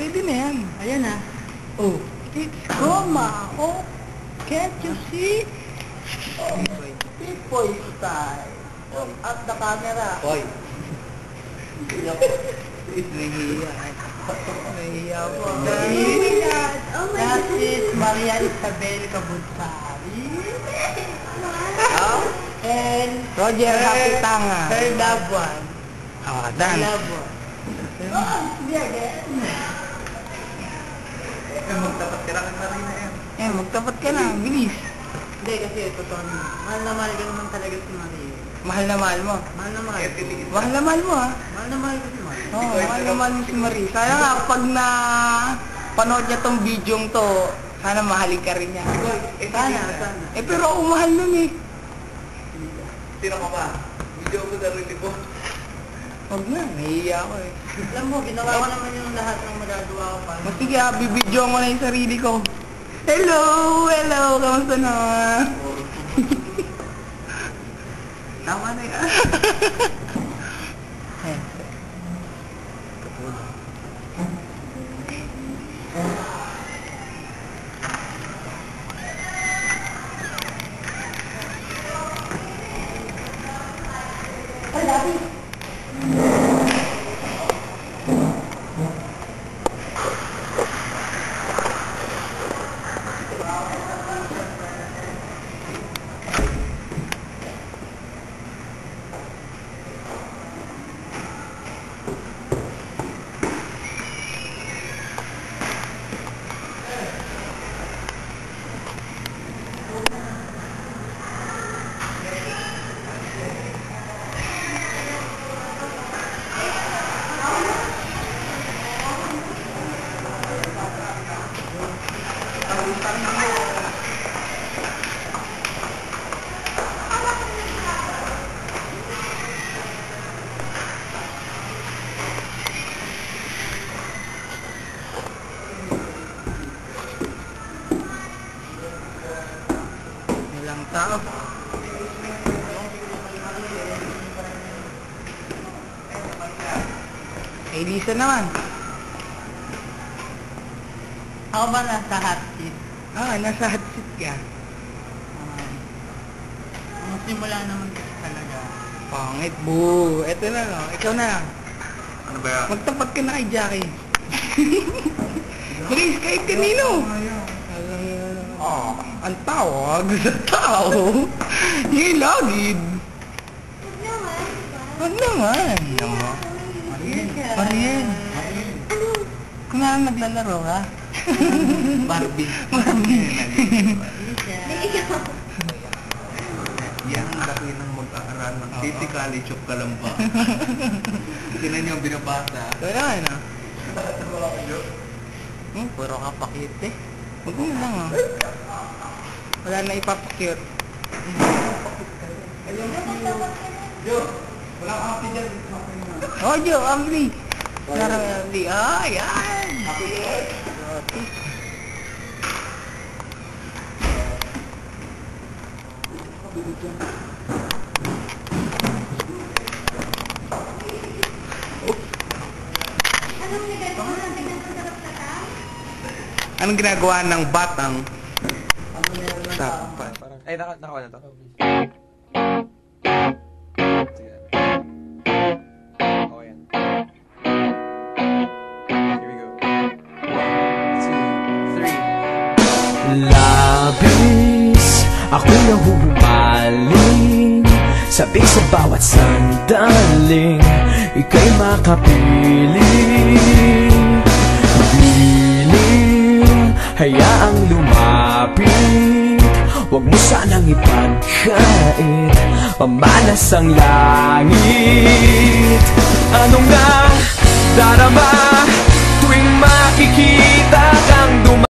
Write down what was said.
Pwede na yan. Ayan na. Oh. It's Goma. Oh, can't you see? Oh, Pipoy style. Oh, at the camera. Hoy. Nahihiya. Nahihiya po. Oh my God. Oh my God. That is Maria Isabel Cabunsari. And Roger Kapitanga. her loved one. Ah, Her dance. loved one. Oh, yeah, again. Magtapat ka na na yan. Magtapat ka na. Bilis. Hindi, kasi totoo naman. Mahal na mahal ka naman talaga si Maria. Mahal na mahal mo. Mahal na mahal. Mahal na mahal mo, ha? Mahal na mahal ko si Maria. Oo, mahal na mahal mo si Marie. Kaya nga, pag na panood niya tong videong to, sana mahalin ka rin niya. Sana. Pero ako mahal nun eh. Sino ka ba? Video ko sarili ko. Huwag na, nahihiya ako eh. Alam mo, ginawa ko naman yung lahat ng magagawa ko pa. Sige, bibidyoan ko na yung sarili ko. Hello! Hello! Kamusta na? Tama na yan. Walang tao. Eh, Lisa naman. Ako ba nasa hot seat? Nasa hot seat ka. Ang simula naman kasi talaga. Pangit, boo. Eto na, no? Ikaw na. Ano ba yan? Magtapat ka na kay Jackie. Please, kahit kanino. Ang tawag sa tao. Hilagid. Huwag naman. Mariel. Kung na naglalaro ka? Barbie. Yan ang laki ng mag-aaral ng City College of Calamba. Tinan niyo ang binabasa. Kaya na. Puro kapakit eh. Huwag mo lang ah. Wala na ipapakit. Jo, wala kang happy dyan. Oh, Jo, Amri. Sarang Amri. Yan. Happy dyan. Anong ginagawa ng batang sapat? Ay, nakawa na to. Okay yan. Here we go. 1, 2, 3. Labis ako'y nahuhumaling, sabik sa bawat sandaling ika'y makapiling. Piling, hayaang lumapit, huwag mo sanang ipagkait, pamanas ang langit. Ano nga darama tuwing makikita kang